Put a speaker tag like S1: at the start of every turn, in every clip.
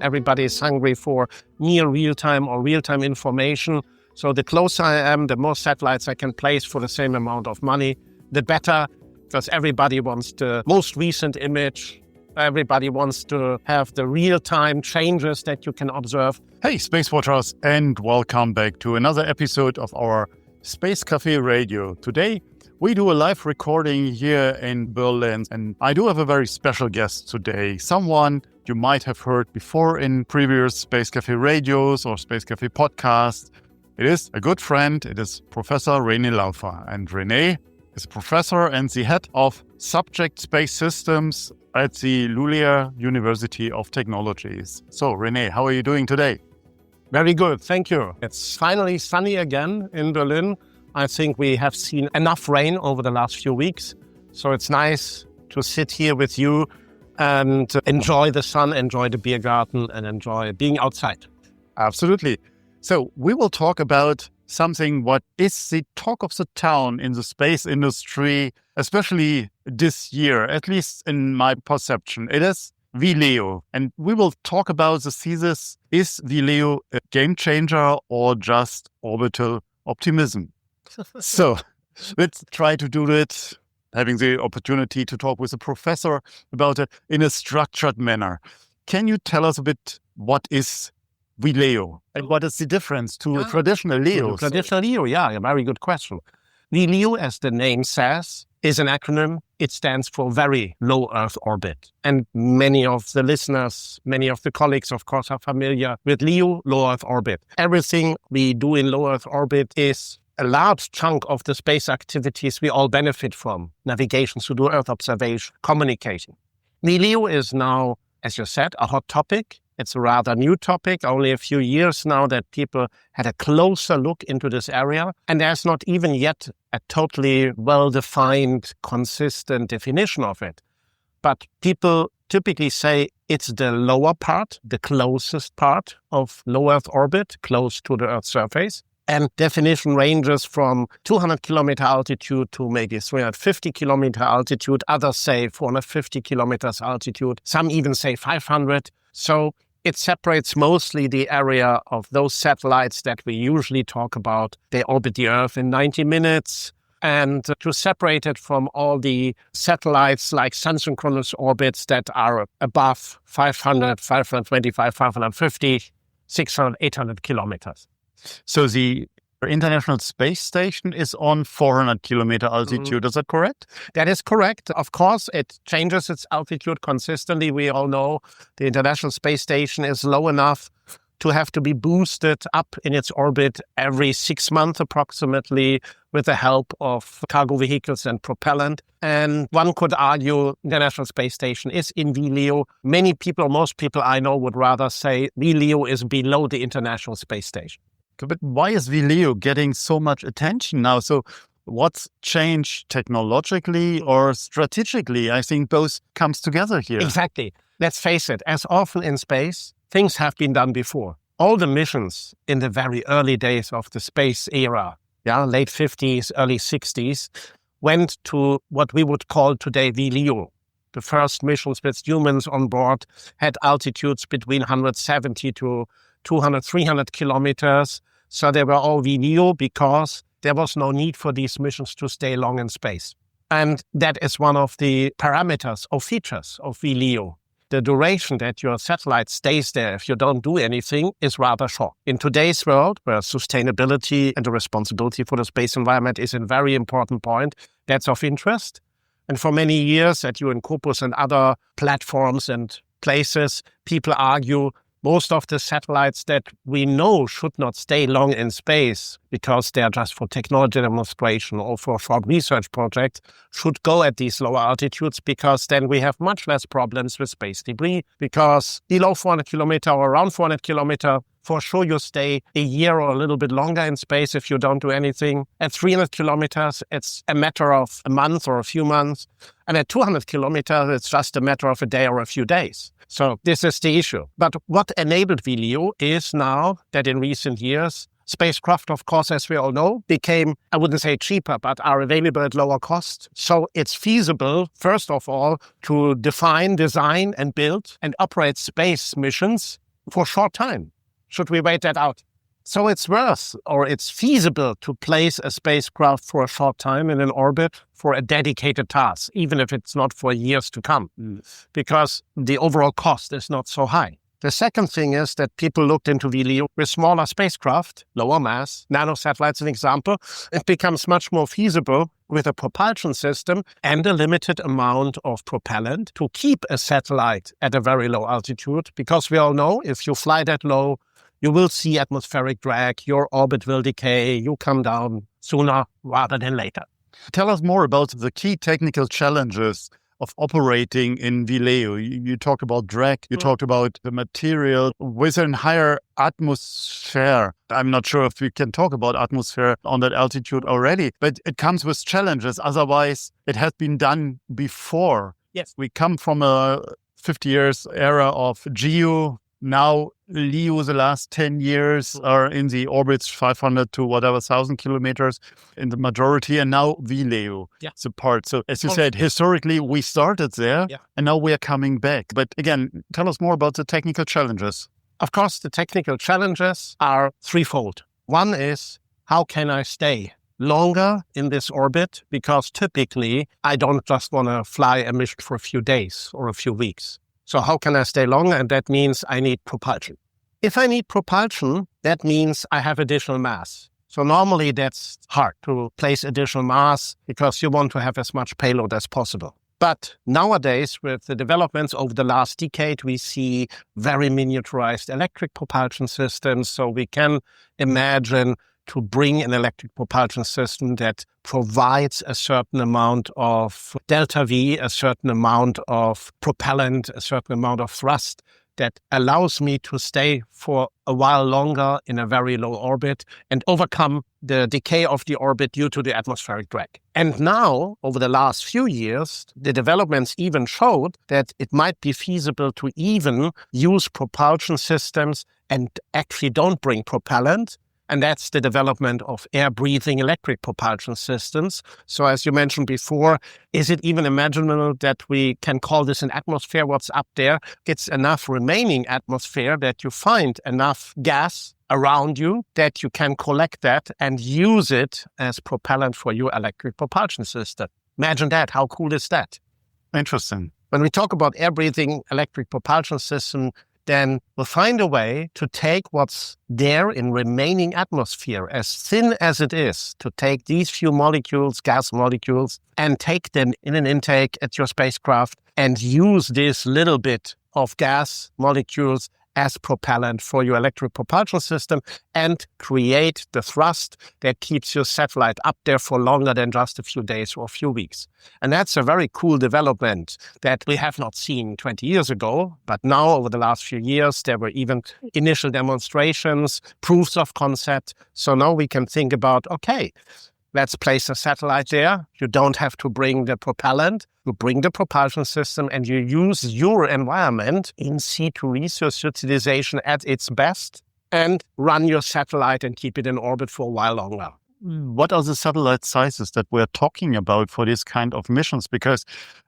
S1: Everybody is hungry for near real-time or real-time information. So the closer I am, the more satellites I can place for the same amount of money, the better, because everybody wants the most recent image. Everybody wants to have the real-time changes that you can observe.
S2: Hey, SpaceWatchers, and welcome back to another episode of our Space Café Radio. Today, we do a live recording here in Berlin, and I do have a very special guest today. Someone you might have heard before in previous Space Café radios or Space Café podcasts. It is a good friend. It is Professor René Laufer. And René is a professor and the head of Subject Space Systems at the Luleå University of Technologies. So, René, how are you doing today?
S1: Very good, thank you. It's finally sunny again in Berlin. I think we have seen enough rain over the last few weeks. So it's nice to sit here with you and enjoy the sun, enjoy the beer garden, and enjoy being outside.
S2: Absolutely. So we will talk about something what is the talk of the town in the space industry, especially this year, at least in my perception. It is VLEO. And we will talk about the thesis, is VLEO a game changer or just orbital optimism? So let's try to do it, having the opportunity to talk with a professor about it in a structured manner. Can you tell us a bit what is VLEO and what is the difference to a traditional LEO?
S1: Traditional LEO, a very good question. VLEO, as the name says, is an acronym. It stands for Very Low Earth Orbit. And many of the listeners, many of the colleagues, of course, are familiar with LEO, low Earth orbit. Everything we do in low Earth orbit is a large chunk of the space activities we all benefit from. Navigation, to do Earth observation, communication. VLEO is now, as you said, a hot topic. It's a rather new topic, only a few years now that people had a closer look into this area. And there's not even yet a totally well-defined, consistent definition of it. But people typically say it's the lower part, the closest part of low Earth orbit, close to the Earth's surface. And definition ranges from 200 kilometer altitude to maybe 350 kilometer altitude. Others say 450 kilometers altitude. Some even say 500. So it separates mostly the area of those satellites that we usually talk about. They orbit the Earth in 90 minutes. And to separate it from all the satellites like sun-synchronous orbits that are above 500, 525, 550, 600, 800 kilometers.
S2: So the International Space Station is on 400 kilometer altitude. Is that correct?
S1: That is correct. Of course, it changes its altitude consistently. We all know the International Space Station is low enough to have to be boosted up in its orbit every 6 months approximately with the help of cargo vehicles and propellant. And one could argue the International Space Station is in VLEO. Many people, most people I know would rather say VLEO is below the International Space Station.
S2: But why is VLEO getting so much attention now? So what's changed technologically or strategically? I think both comes together here.
S1: Exactly. Let's face it, as often in space, things have been done before. All the missions in the very early days of the space era, late 50s, early 60s, went to what we would call today VLEO. The first missions with humans on board had altitudes between 170 to 200, 300 kilometers. So they were all VLEO because there was no need for these missions to stay long in space. And that is one of the parameters or features of VLEO. The duration that your satellite stays there if you don't do anything is rather short. In today's world, where sustainability and the responsibility for the space environment is a very important point, that's of interest. And for many years at UN Corpus and other platforms and places, people argue most of the satellites that we know should not stay long in space because they are just for technology demonstration or for short research projects should go at these lower altitudes because then we have much less problems with space debris because below 400 kilometer or around 400 kilometer, for sure you stay a year or a little bit longer in space if you don't do anything. At 300 kilometers, it's a matter of a month or a few months. And at 200 kilometers, it's just a matter of a day or a few days. So this is the issue. But what enabled VLEO is now that in recent years, spacecraft, of course, as we all know, became, I wouldn't say cheaper, but are available at lower cost. So it's feasible, first of all, to define, design, and build and operate space missions for a short time. Should we wait that out? So it's worth, or it's feasible to place a spacecraft for a short time in an orbit for a dedicated task, even if it's not for years to come, because the overall cost is not so high. The second thing is that people looked into VLEO with smaller spacecraft, lower mass, nanosatellites, an example. It becomes much more feasible with a propulsion system and a limited amount of propellant to keep a satellite at a very low altitude, because we all know if you fly that low, you will see atmospheric drag, your orbit will decay, you come down sooner rather than later.
S2: Tell us more about the key technical challenges of operating in VLEO. You talked about drag, you talked about the material with a higher atmosphere. I'm not sure if we can talk about atmosphere on that altitude already, but it comes with challenges. Otherwise, it has been done before.
S1: Yes.
S2: We come from a 50 years era of GEO. Now, LEO, the last 10 years are in the orbits 500 to whatever 1,000 kilometers in the majority, and now VLEO is a part. So as you said, historically, we started there, and now we are coming back. But again, tell us more about the technical challenges.
S1: Of course, the technical challenges are threefold. One is, how can I stay longer in this orbit? Because typically, I don't just want to fly a mission for a few days or a few weeks. So how can I stay longer? And that means I need propulsion. If I need propulsion, that means I have additional mass. So normally that's hard to place additional mass because you want to have as much payload as possible. But nowadays, with the developments over the last decade, we see very miniaturized electric propulsion systems. So we can imagine to bring an electric propulsion system that provides a certain amount of delta V, a certain amount of propellant, a certain amount of thrust that allows me to stay for a while longer in a very low orbit and overcome the decay of the orbit due to the atmospheric drag. And now, over the last few years, the developments even showed that it might be feasible to even use propulsion systems and actually don't bring propellant. And that's the development of air-breathing electric propulsion systems. So as you mentioned before, is it even imaginable that we can call this an atmosphere? What's up there? It's enough remaining atmosphere that you find enough gas around you that you can collect that and use it as propellant for your electric propulsion system. Imagine that. How cool is that?
S2: Interesting.
S1: When we talk about air-breathing electric propulsion system, then we'll find a way to take what's there in remaining atmosphere, as thin as it is, to take these few molecules, gas molecules, and take them in an intake at your spacecraft and use this little bit of gas molecules as propellant for your electric propulsion system and create the thrust that keeps your satellite up there for longer than just a few days or a few weeks. And that's a very cool development that we have not seen 20 years ago. But now, over the last few years, there were even initial demonstrations, proofs of concept. So now we can think about, okay, let's place a satellite there. You don't have to bring the propellant. You bring the propulsion system and you use your environment in situ resource utilization at its best and run your satellite and keep it in orbit for a while longer.
S2: What are the satellite sizes that we're talking about for this kind of missions? Because,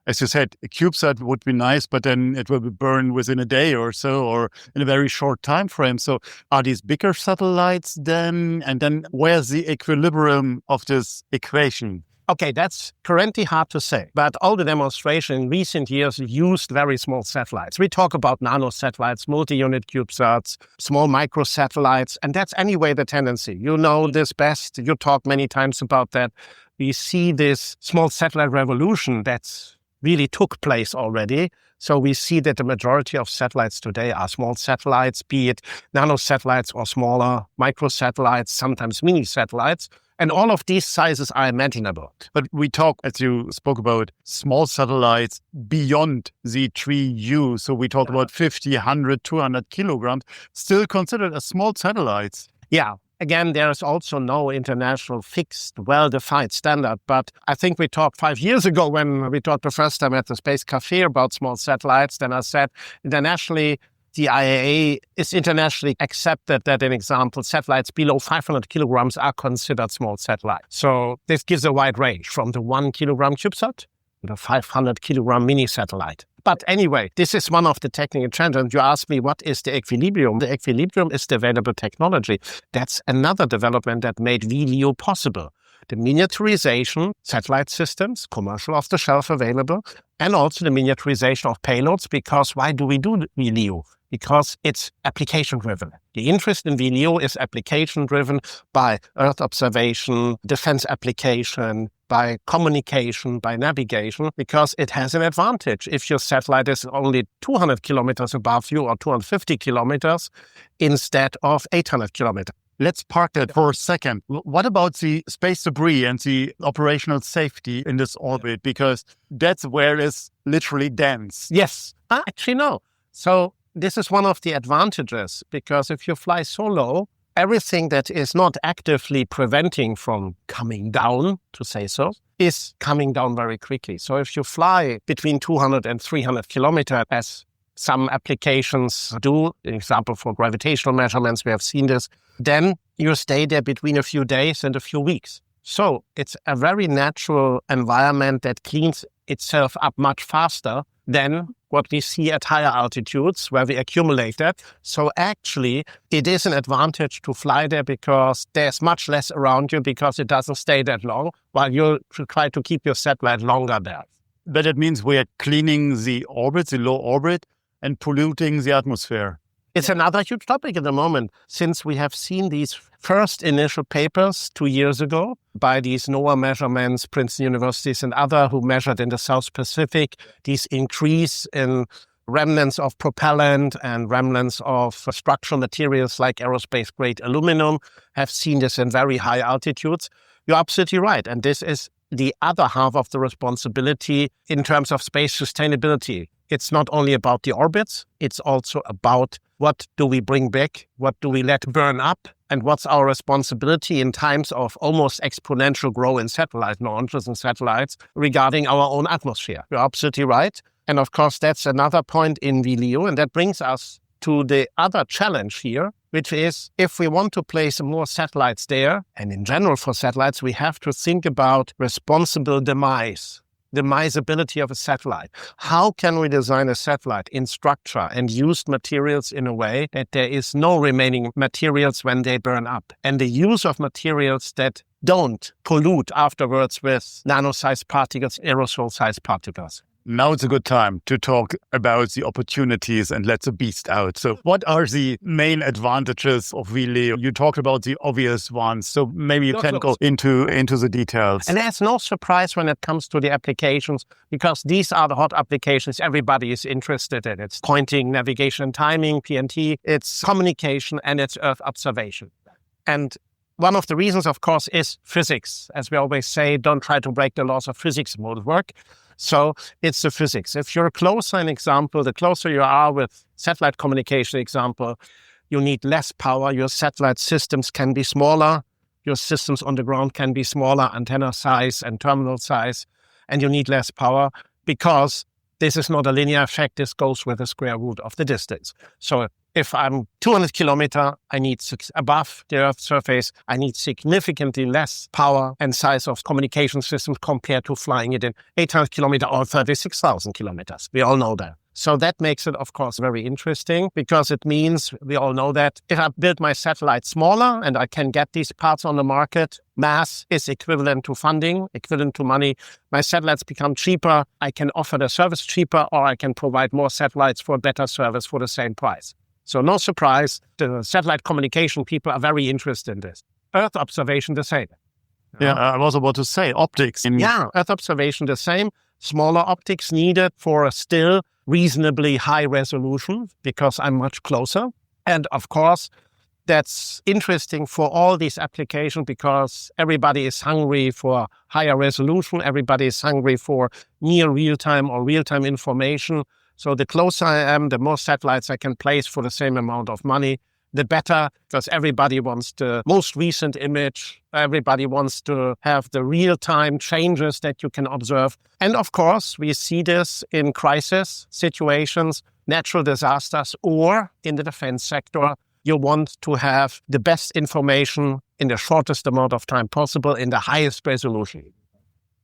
S2: as you said, a CubeSat would be nice, but then it will be burned within a day or so, or in a very short time frame. So are these bigger satellites then? And then where's the equilibrium of this equation?
S1: Okay, that's currently hard to say, but all the demonstration in recent years used very small satellites. We talk about nanosatellites, multi-unit CubeSats, small microsatellites, and that's anyway the tendency. You know this best. You talk many times about that. We see this small satellite revolution that's really took place already. So we see that the majority of satellites today are small satellites, be it nanosatellites or smaller microsatellites, sometimes mini satellites. And all of these sizes are imaginable.
S2: But we talk, as you spoke about, small satellites beyond the 3U. So we talk about 50, 100, 200 kilograms, still considered as small satellites.
S1: Yeah. Again, there is also no international fixed, well-defined standard. But I think we talked 5 years ago when we talked the first time at the Space Café about small satellites. Then I said internationally, the IAA is internationally accepted that, an example, satellites below 500 kilograms are considered small satellites. So this gives a wide range from the 1 kilogram CubeSat to the 500 kilogram mini satellite. But anyway, this is one of the technical trends. And you asked me, what is the equilibrium? The equilibrium is the available technology. That's another development that made VLEO possible. The miniaturization, satellite systems, commercial off-the-shelf available, and also the miniaturization of payloads. Because why do we do VLEO? Because it's application-driven. The interest in VLEO is application-driven by Earth observation, defense application, by communication, by navigation, because it has an advantage. If your satellite is only 200 kilometers above you or 250 kilometers instead of 800 kilometers.
S2: Let's park that for a second. What about the space debris and the operational safety in this orbit? Because that's where it's literally dense.
S1: Yes. Actually, no. So this is one of the advantages, because if you fly so low, everything that is not actively preventing from coming down, to say so, is coming down very quickly. So if you fly between 200 and 300 kilometers, as some applications do, example for gravitational measurements, we have seen this, then you stay there between a few days and a few weeks. So it's a very natural environment that cleans itself up much faster than what we see at higher altitudes where we accumulate that. So actually, it is an advantage to fly there because there's much less around you because it doesn't stay that long, while you try to keep your satellite longer there.
S2: But it means we are cleaning the orbit, the low orbit, and polluting the atmosphere.
S1: It's another huge topic at the moment, since we have seen these first initial papers 2 years ago by these NOAA measurements, Princeton universities and other who measured in the South Pacific, these increase in remnants of propellant and remnants of structural materials like aerospace-grade aluminum, have seen this in very high altitudes. You're absolutely right. And this is the other half of the responsibility in terms of space sustainability. It's not only about the orbits, it's also about what do we bring back, what do we let burn up, and what's our responsibility in times of almost exponential growth in satellite launches and satellites regarding our own atmosphere. You're absolutely right. And of course, that's another point in VLEO, and that brings us to the other challenge here, which is if we want to place more satellites there, and in general for satellites, we have to think about responsible demisability of a satellite. How can we design a satellite in structure and used materials in a way that there is no remaining materials when they burn up? And the use of materials that don't pollute afterwards with nano-sized particles, aerosol-sized particles.
S2: Now it's a good time to talk about the opportunities and let the beast out. So what are the main advantages of VLEO? You talked about the obvious ones, so maybe you can go into the details.
S1: And there's no surprise when it comes to the applications, because these are the hot applications everybody is interested in. It's pointing, navigation, timing, PNT, it's communication, and it's Earth observation. And one of the reasons, of course, is physics. As we always say, don't try to break the laws of physics, it won't work. So it's the physics. If you're closer, an example, the closer you are with satellite communication example, you need less power. Your satellite systems can be smaller. Your systems on the ground can be smaller, antenna size and terminal size, and you need less power because this is not a linear effect. This goes with the square root of the distance. So if I'm 200 kilometers, I need above the Earth's surface, I need significantly less power and size of communication systems compared to flying it in 800 kilometers or 36,000 kilometers. We all know that. So that makes it, of course, very interesting because it means we all know that if I build my satellite smaller and I can get these parts on the market, mass is equivalent to funding, equivalent to money. My satellites become cheaper. I can offer the service cheaper, or I can provide more satellites for better service for the same price. So no surprise, the satellite communication people are very interested in this. Earth observation, the same.
S2: Yeah, I was about to say optics.
S1: Earth observation, the same. Smaller optics needed for a still reasonably high resolution because I'm much closer. And of course, that's interesting for all these applications because everybody is hungry for higher resolution. Everybody is hungry for near real-time or real-time information. So the closer I am, the more satellites I can place for the same amount of money, the better, because everybody wants the most recent image. Everybody wants to have the real-time changes that you can observe. And of course, we see this in crisis situations, natural disasters, or in the defense sector. You want to have the best information in the shortest amount of time possible in the highest resolution.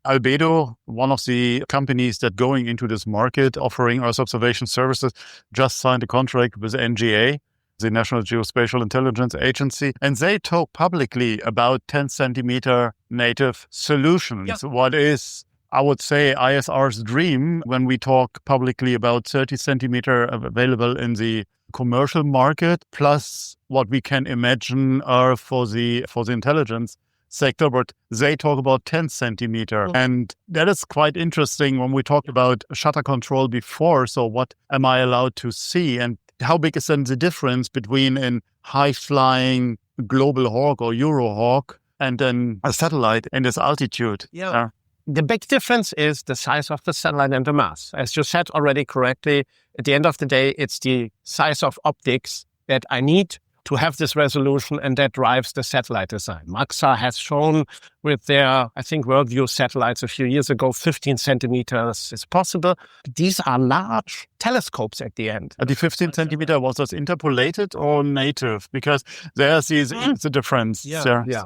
S2: Albedo, one of the companies that going into this market offering Earth observation services, just signed a contract with NGA, the National Geospatial Intelligence Agency, and they talk publicly about 10 centimeter native solutions.
S1: Yeah.
S2: What is, I would say, ISR's dream when we talk publicly about 30 centimeter available in the commercial market, plus what we can imagine are for the intelligence sector, but they talk about 10 centimeter. And that is quite interesting when we talked about shutter control before. So what am I allowed to see? And how big is then the difference between a high-flying global hawk or Eurohawk and then a satellite in this altitude?
S1: Yeah. The big difference is the size of the satellite and the mass. As you said already correctly, at the end of the day, it's the size of optics that I need to have this resolution, and that drives the satellite design. Maxar has shown with their, I think, WorldView satellites a few years ago, 15 centimeters is possible. These are large telescopes at the end.
S2: The 15 centimeter, was that interpolated or native? Because there's the difference.
S1: Yeah.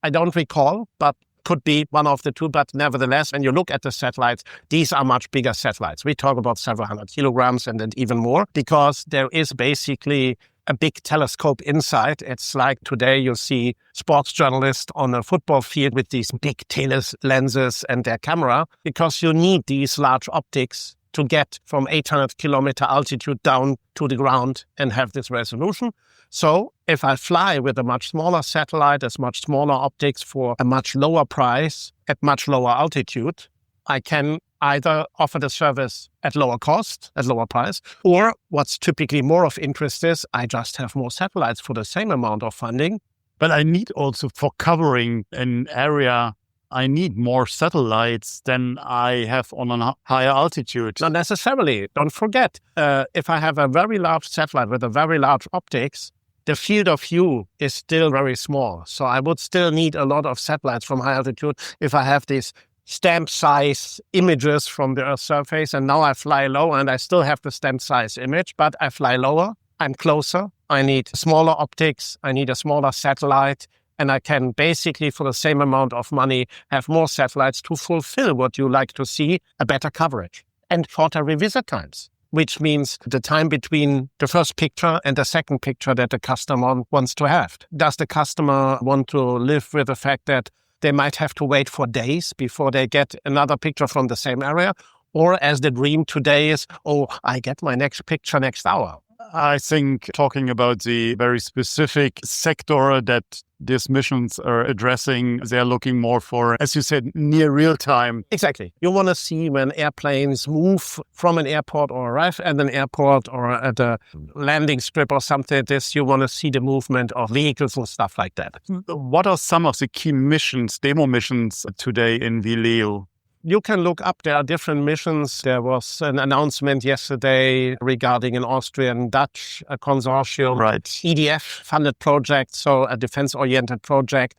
S1: I don't recall, but could be one of the two. But nevertheless, when you look at the satellites, these are much bigger satellites. We talk about several hundred kilograms and then even more, because there is basically a big telescope inside. It's like today you see sports journalists on a football field with these big lenses and their camera, because you need these large optics to get from 800 kilometer altitude down to the ground and have this resolution. So if I fly with a much smaller satellite, as much smaller optics for a much lower price at much lower altitude, I can either offer the service at lower cost, at lower price, or what's typically more of interest is I just have more satellites for the same amount of funding.
S2: But I need also, for covering an area, I need more satellites than I have on a higher altitude.
S1: Not necessarily. Don't forget, if I have a very large satellite with a very large optics, the field of view is still very small. So I would still need a lot of satellites from high altitude if I have these stamp size images from the Earth's surface. And now I fly low and I still have the stamp size image, but I fly lower, I'm closer. I need smaller optics. I need a smaller satellite. And I can basically, for the same amount of money, have more satellites to fulfill what you like to see, a better coverage and shorter revisit times, which means the time between the first picture and the second picture that the customer wants to have. Does the customer want to live with the fact that they might have to wait for days before they get another picture from the same area? Or as the dream today is, I get my next picture next hour.
S2: I think talking about the very specific sector that these missions are addressing, they're looking more for, as you said, near real time.
S1: Exactly. You want to see when airplanes move from an airport or arrive at an airport or at a landing strip or something like this. You want to see the movement of vehicles and stuff like that.
S2: What are some of the key missions, demo missions today in VLEO?
S1: You can look up, there are different missions. There was an announcement yesterday regarding an Austrian-Dutch consortium,
S2: right.
S1: EDF-funded project, so a defense-oriented project.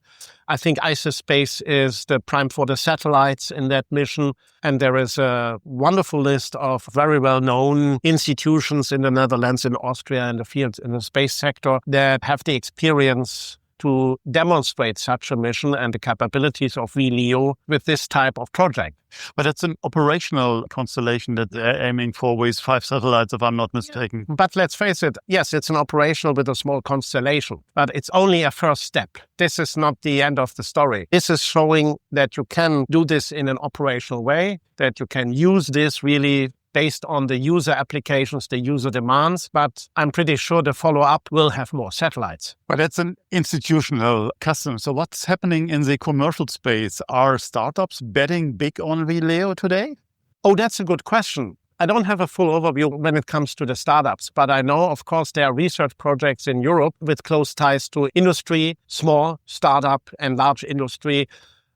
S1: I think ISIS is the prime for the satellites in that mission. And there is a wonderful list of very well-known institutions in the Netherlands, in Austria, in the field, in the space sector that have the experience to demonstrate such a mission and the capabilities of VLEO with this type of project.
S2: But it's an operational constellation that they're aiming for with 5 satellites, if I'm not mistaken.
S1: But let's face it, yes, it's an operational with a small constellation, but it's only a first step. This is not the end of the story. This is showing that you can do this in an operational way, that you can use this really based on the user applications, the user demands, but I'm pretty sure the follow-up will have more satellites.
S2: But that's an institutional custom. So what's happening in the commercial space? Are startups betting big on VLEO today?
S1: Oh, that's a good question. I don't have a full overview when it comes to the startups, but I know, of course, there are research projects in Europe with close ties to industry, small startup and large industry.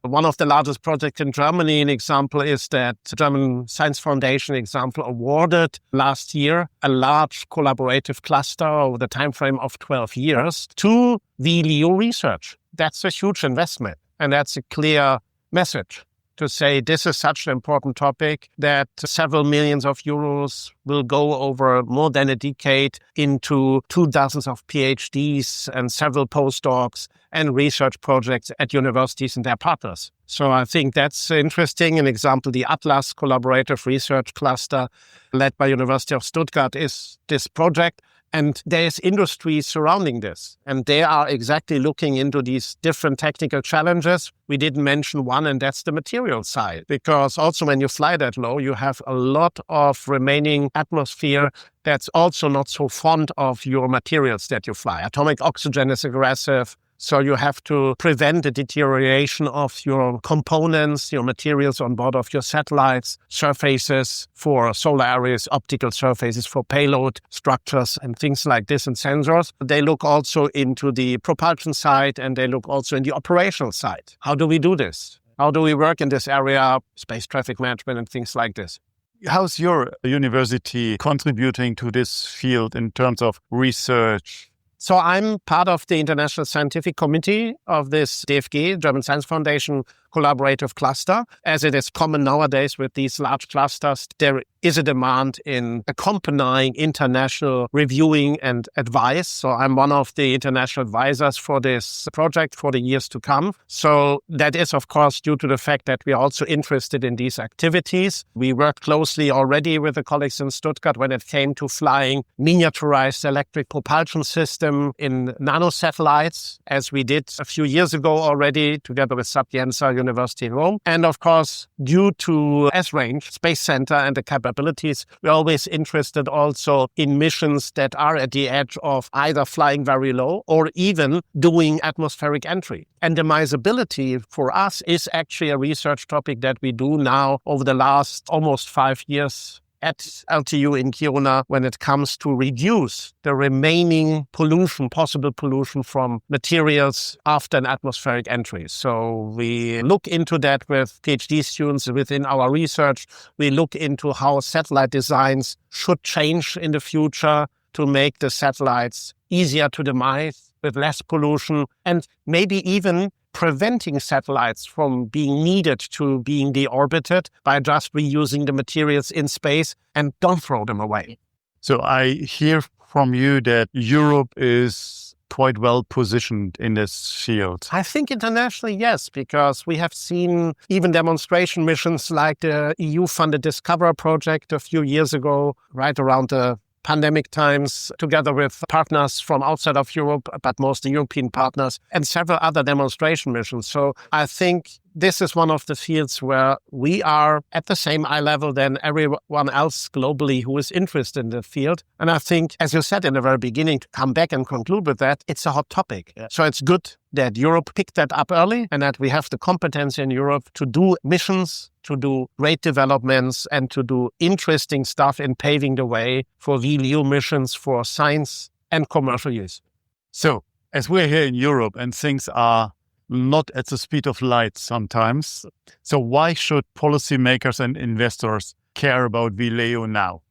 S1: One of the largest projects in Germany, an example, is that German Science Foundation example awarded last year a large collaborative cluster over the time frame of 12 years to VLEO research. That's a huge investment, and that's a clear message. to say this is such an important topic that several millions of euros will go over more than a decade into 24 of PhDs and several postdocs and research projects at universities and their partners. So I think that's interesting. An example, the Atlas Collaborative Research Cluster led by University of Stuttgart is this project. And there's industry surrounding this. And they are exactly looking into these different technical challenges. We didn't mention one, and that's the material side. Because also when you fly that low, you have a lot of remaining atmosphere that's also not so fond of your materials that you fly. Atomic oxygen is aggressive. So you have to prevent the deterioration of your components, your materials on board of your satellites, surfaces for solar arrays, optical surfaces for payload structures and things like this and sensors. They look also into the propulsion side and they look also in the operational side. How do we do this? How do we work in this area, space traffic management and things like this?
S2: How's your university contributing to this field in terms of research?
S1: So I'm part of the International Scientific Committee of this DFG, German Science Foundation Collaborative Cluster. As it is common nowadays with these large clusters, there is a demand in accompanying international reviewing and advice. So I'm one of the international advisors for this project for the years to come. So that is, of course, due to the fact that we are also interested in these activities. We worked closely already with the colleagues in Stuttgart when it came to flying miniaturized electric propulsion system in nanosatellites, as we did a few years ago already together with Sapienza University in Rome. And of course, due to S-Range Space Center and the capabilities, we're always interested also in missions that are at the edge of either flying very low or even doing atmospheric entry. Randomizability for us is actually a research topic that we do now over the last almost 5 years at LTU in Kiruna when it comes to reduce the remaining pollution, possible pollution from materials after an atmospheric entry. So we look into that with PhD students within our research. We look into how satellite designs should change in the future to make the satellites easier to demise with less pollution and maybe even preventing satellites from being needed to being deorbited by just reusing the materials in space and don't throw them away.
S2: So I hear from you that Europe is quite well positioned in this field.
S1: I think internationally, yes, because we have seen even demonstration missions like the EU-funded Discover project a few years ago, right around the pandemic times, together with partners from outside of Europe, but mostly European partners, and several other demonstration missions. So I think this is one of the fields where we are at the same eye level than everyone else globally who is interested in the field. And I think, as you said in the very beginning, to come back and conclude with that, it's a hot topic. Yeah. So it's good that Europe picked that up early and that we have the competence in Europe to do missions, to do great developments and to do interesting stuff in paving the way for VLEO missions for science and commercial use.
S2: So as we're here in Europe and things are not at the speed of light sometimes, so why should policymakers and investors care about VLEO now?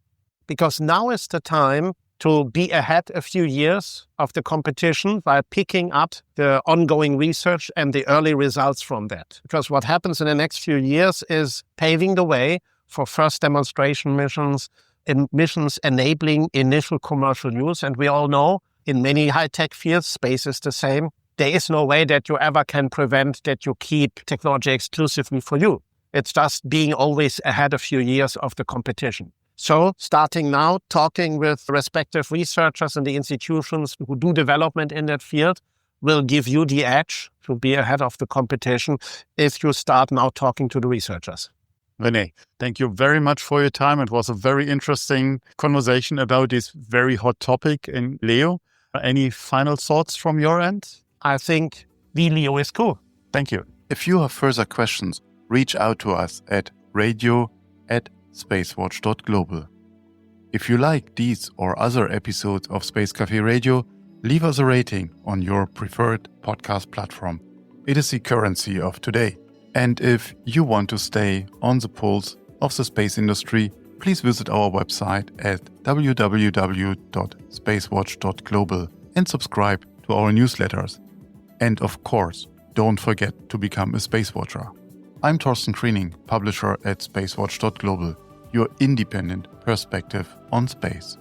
S1: Because now is the time to be ahead a few years of the competition by picking up the ongoing research and the early results from that. Because what happens in the next few years is paving the way for first demonstration missions and missions enabling initial commercial use. And we all know in many high-tech fields, space is the same. There is no way that you ever can prevent that you keep technology exclusively for you. It's just being always ahead a few years of the competition. So starting now, talking with respective researchers and the institutions who do development in that field will give you the edge to be ahead of the competition if you start now talking to the researchers.
S2: René, thank you very much for your time. It was a very interesting conversation about this very hot topic in LEO. Any final thoughts from your end?
S1: I think VLEO is cool.
S2: Thank you. If you have further questions, reach out to us at radio@SpaceWatch.Global. If you like these or other episodes of Space Café Radio, leave us a rating on your preferred podcast platform. It is the currency of today. And if you want to stay on the pulse of the space industry, please visit our website at www.SpaceWatch.Global and subscribe to our newsletters. And of course, don't forget to become a Space Watcher. I'm Thorsten Kriening, publisher at SpaceWatch.Global, your independent perspective on space.